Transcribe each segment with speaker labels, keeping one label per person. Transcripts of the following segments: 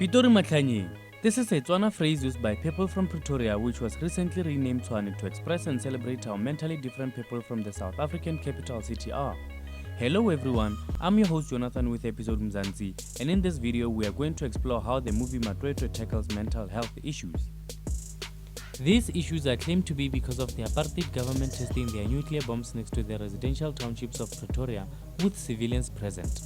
Speaker 1: Pitori Matlanyeng. This is a Tswana phrase used by people from Pretoria, which was recently renamed Tshwane to express and celebrate how mentally different people from the South African capital city are. Hello everyone, I'm your host Jonathan with episode Mzansi, and in this video we are going to explore how the movie Matwetwe tackles mental health issues. These issues are claimed to be because of the apartheid government testing their nuclear bombs next to the residential townships of Pretoria with civilians present.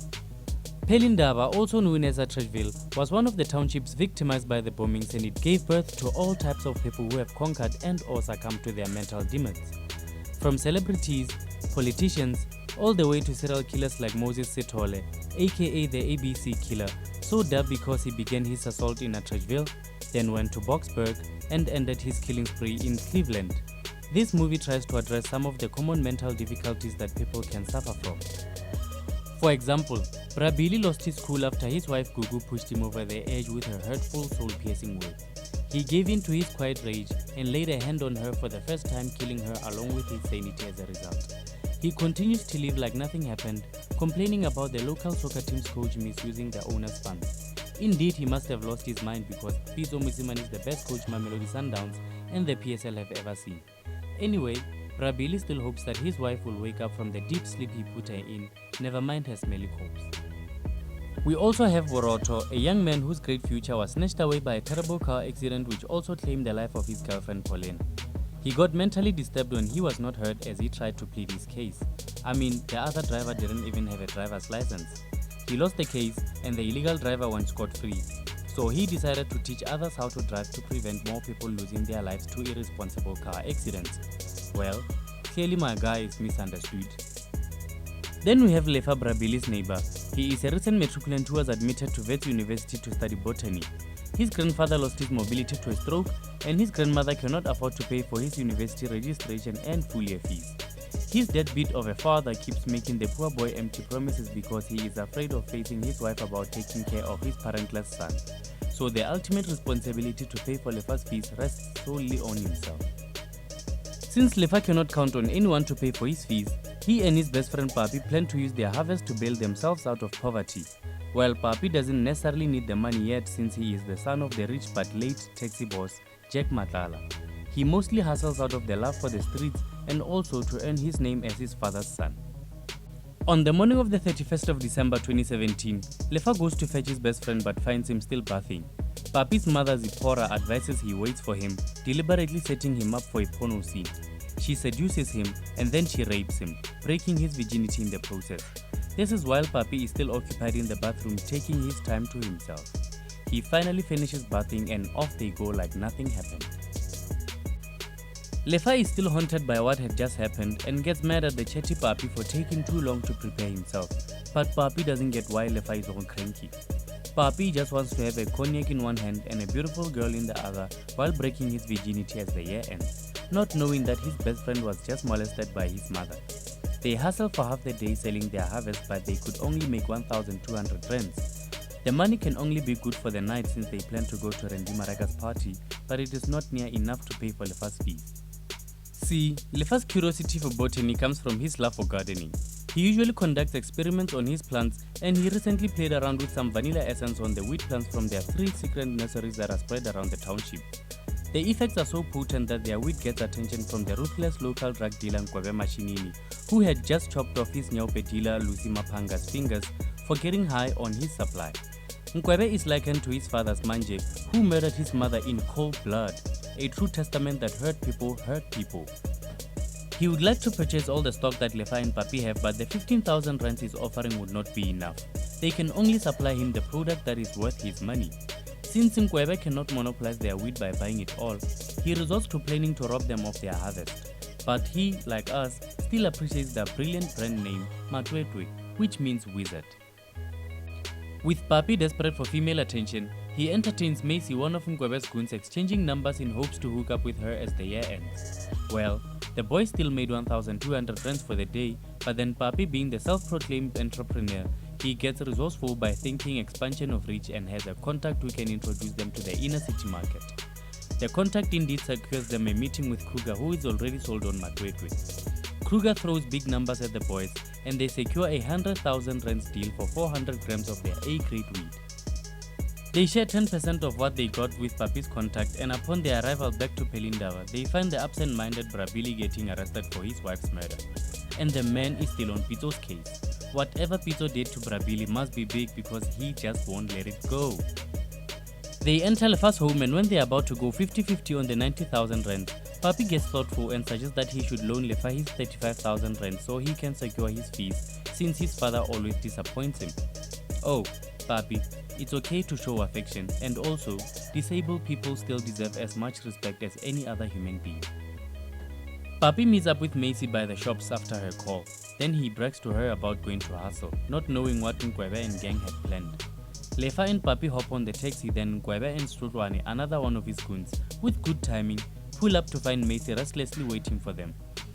Speaker 1: Pelindaba, also known as Atteridgeville, was one of the townships victimized by the bombings, and it gave birth to all types of people who have conquered and or succumbed to their mental demons. From celebrities, politicians, all the way to serial killers like Moses Sithole, aka the ABC Killer, so dubbed because he began his assault in Atteridgeville, then went to Boksburg and ended his killing spree in Cleveland. This movie tries to address some of the common mental difficulties that people can suffer from. For example, Brabili lost his cool after his wife Gugu pushed him over the edge with her hurtful, soul-piercing words. He gave in to his quiet rage and laid a hand on her for the first time, killing her along with his sanity as a result. He continues to live like nothing happened, complaining about the local soccer team's coach misusing the owner's funds. Indeed, he must have lost his mind because Pitso Mosimane is the best coach Mamelodi Sundowns and the PSL have ever seen. Anyway, Brabili still hopes that his wife will wake up from the deep sleep he put her in, never mind her smelly corpse. We also have Boroto, a young man whose great future was snatched away by a terrible car accident which also claimed the life of his girlfriend Pauline. He got mentally disturbed when he was not heard as he tried to plead his case. I mean, the other driver didn't even have a driver's license. He lost the case and the illegal driver went scot-free. So he decided to teach others how to drive to prevent more people losing their lives to irresponsible car accidents. Well, clearly my guy is misunderstood. Then we have Lefa Brabili's neighbor. He is a recent matriculant who was admitted to Wits University to study botany. His grandfather lost his mobility to a stroke, and his grandmother cannot afford to pay for his university registration and full year fees. His deadbeat of a father keeps making the poor boy empty promises because he is afraid of facing his wife about taking care of his parentless son. So the ultimate responsibility to pay for Lefa's fees rests solely on himself. Since Lefa cannot count on anyone to pay for his fees, he and his best friend Papi plan to use their harvest to bail themselves out of poverty. While Papi doesn't necessarily need the money yet since he is the son of the rich but late taxi boss Jack Matlala. He mostly hustles out of the love for the streets and also to earn his name as his father's son. On the morning of the 31st of December 2017, Lefa goes to fetch his best friend but finds him still bathing. Papi's mother Zipporah advises he waits for him, deliberately setting him up for a porno scene. She seduces him and then she rapes him, breaking his virginity in the process. This is while Papi is still occupied in the bathroom taking his time to himself. He finally finishes bathing and off they go like nothing happened. Lefa is still haunted by what had just happened and gets mad at the chatty Papi for taking too long to prepare himself. But Papi doesn't get why Lefa is all cranky. Papi just wants to have a cognac in one hand and a beautiful girl in the other while breaking his virginity as the year ends, not knowing that his best friend was just molested by his mother. They hustle for half the day selling their harvest, but they could only make 1,200 rands. The money can only be good for the night since they plan to go to Randy Maraga's party, but it is not near enough to pay for Lefa's fees. See, Lefa's curiosity for botany comes from his love for gardening. He usually conducts experiments on his plants, and he recently played around with some vanilla essence on the wheat plants from their 3 secret nurseries that are spread around the township. The effects are so potent that their weed gets attention from the ruthless local drug dealer Nkwebe Mashinini, who had just chopped off his Nyaupe dealer Lucy Mapanga's fingers for getting high on his supply. Nkwebe is likened to his father's Manje, who murdered his mother in cold blood, a true testament that hurt people. He would like to purchase all the stock that Lefa and Papi have, but the 15,000 rands he's offering would not be enough. They can only supply him the product that is worth his money. Since Nkwebe cannot monopolize their wheat by buying it all, he resorts to planning to rob them of their harvest. But he, like us, still appreciates the brilliant brand name Matwetwe, which means wizard. With Papi desperate for female attention, he entertains Macy, one of Nkwebe's goons, exchanging numbers in hopes to hook up with her as the year ends. Well, the boy still made 1,200 rands for the day, but then Papi, being the self-proclaimed entrepreneur, he gets resourceful by thinking expansion of reach and has a contact who can introduce them to the inner city market. The contact indeed secures them a meeting with Kruger, who is already sold on Matwetwe. Kruger throws big numbers at the boys and they secure a 100,000 rands deal for 400 grams of their A-grade weed. They share 10% of what they got with Papi's contact, and upon their arrival back to Pelindaba, they find the absent-minded Brabili getting arrested for his wife's murder. And the man is still on Pito's case. Whatever Pito did to Brabili must be big because he just won't let it go. They enter Lefa's home, and when they are about to go 50-50 on the 90,000 rand, Papi gets thoughtful and suggests that he should loan Lefa his 35,000 rand so he can secure his fees since his father always disappoints him. Oh, Papi, it's okay to show affection, and also, disabled people still deserve as much respect as any other human being. Papi meets up with Macy by the shops after her call. Then he brags to her about going to hustle, not knowing what Nkwebe and gang had planned. Lefa and Papi hop on the taxi, then Nkwebe and Strutwane, another one of his goons, with good timing, pull up to find Macy restlessly waiting for them.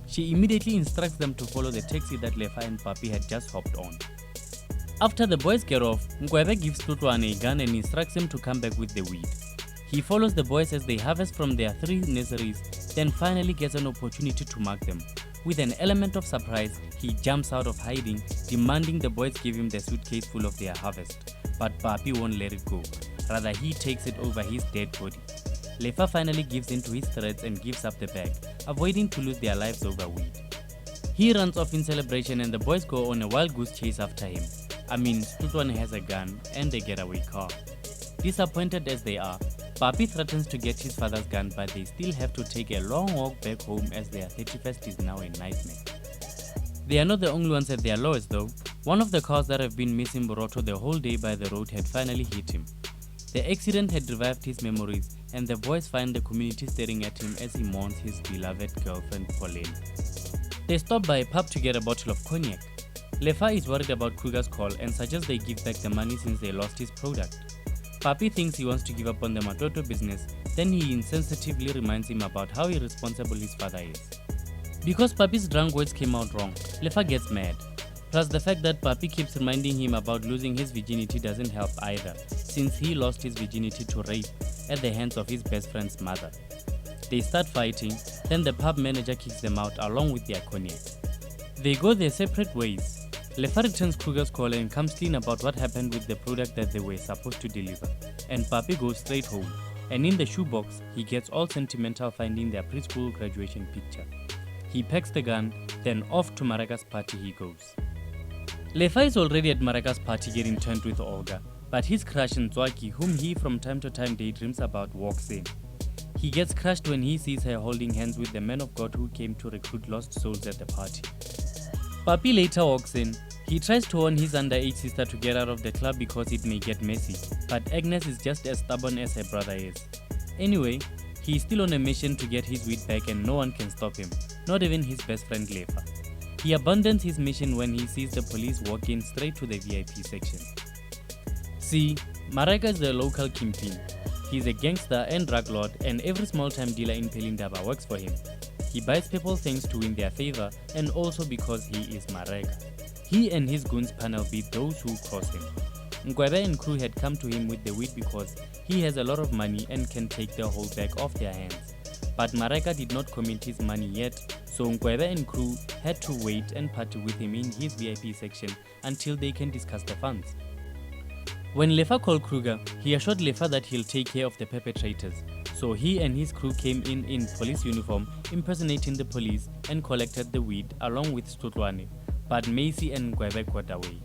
Speaker 1: She immediately instructs them to follow the taxi that Lefa and Papi had just hopped on. After the boys get off, Nkwebe gives Strutwane a gun and instructs him to come back with the weed. He follows the boys as they harvest from their 3 nurseries, then finally gets an opportunity to mark them. With an element of surprise, he jumps out of hiding, demanding the boys give him the suitcase full of their harvest. But Papi won't let it go. Rather, he takes it over his dead body. Lefa finally gives in to his threats and gives up the bag, avoiding to lose their lives over weed. He runs off in celebration and the boys go on a wild goose chase after him. Strutwane has a gun and a getaway car. Disappointed as they are, Papi threatens to get his father's gun, but they still have to take a long walk back home as their 31st is now a nightmare. They are not the only ones at their lowest though. One of the cars that have been missing Boroto the whole day by the road had finally hit him. The accident had revived his memories, and the boys find the community staring at him as he mourns his beloved girlfriend Pauline. They stop by a pub to get a bottle of cognac. Lefa is worried about Kruger's call and suggests they give back the money since they lost his product. Papi thinks he wants to give up on the Matoto business, then he insensitively reminds him about how irresponsible his father is. Because Papi's drunk words came out wrong, Lefa gets mad. Plus the fact that Papi keeps reminding him about losing his virginity doesn't help either, since he lost his virginity to rape at the hands of his best friend's mother. They start fighting, then the pub manager kicks them out along with their cognac. They go their separate ways. Lefa returns Kruger's call and comes clean about what happened with the product that they were supposed to deliver, and Papi goes straight home, and in the shoebox, he gets all sentimental finding their preschool graduation picture. He packs the gun, then off to Maraga's party he goes. Lefa is already at Maraga's party getting turned with Olga, but his crush Nzwaki, whom he from time to time daydreams about, walks in. He gets crushed when he sees her holding hands with the man of God who came to recruit lost souls at the party. Papi later walks in. He tries to warn his underage sister to get out of the club because it may get messy, but Agnes is just as stubborn as her brother is. Anyway, he is still on a mission to get his weed back and no one can stop him, not even his best friend Lefa. He abandons his mission when he sees the police walk in straight to the VIP section. See, Maraga is the local kingpin. He is a gangster and drug lord, and every small-time dealer in Pelindaba works for him. He buys people things to win their favor and also because he is Marega. He and his goons panel beat those who cross him. Nkwebe and crew had come to him with the weed because he has a lot of money and can take the whole bag off their hands. But Marega did not commit his money yet, so Nkwebe and crew had to wait and party with him in his VIP section until they can discuss the funds. When Lefa called Kruger, he assured Lefa that he'll take care of the perpetrators. So he and his crew came in police uniform, impersonating the police, and collected the weed along with Strutwane, but Macy and Nkwebe got away.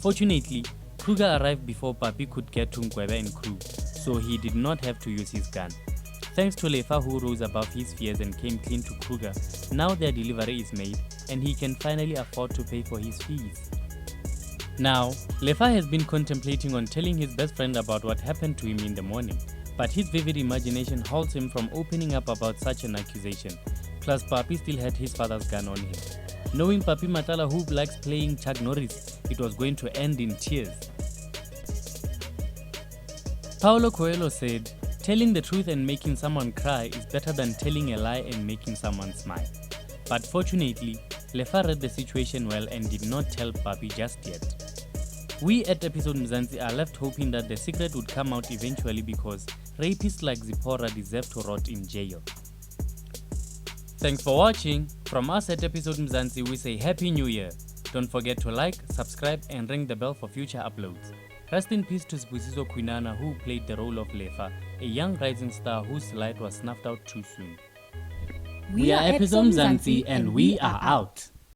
Speaker 1: Fortunately, Kruger arrived before Papi could get to Nkwebe and crew, so he did not have to use his gun. Thanks to Lefa, who rose above his fears and came clean to Kruger, now their delivery is made and he can finally afford to pay for his fees. Now, Lefa has been contemplating on telling his best friend about what happened to him in the morning, but his vivid imagination halts him from opening up about such an accusation. Plus, Papi still had his father's gun on him. Knowing Papi Matala, who likes playing Chuck Norris, it was going to end in tears. Paulo Coelho said, "Telling the truth and making someone cry is better than telling a lie and making someone smile." But fortunately, Lefa read the situation well and did not tell Papi just yet. We at Episode Mzansi are left hoping that the secret would come out eventually because rapists like Zipporah deserve to rot in jail. Thanks for watching. From us at Episode Mzansi, we say Happy New Year. Don't forget to like, subscribe and ring the bell for future uploads. Rest in peace to Sibusiso Kwinana, who played the role of Lefa, a young rising star whose light was snuffed out too soon.
Speaker 2: We are Epsom Zanzi and we are out.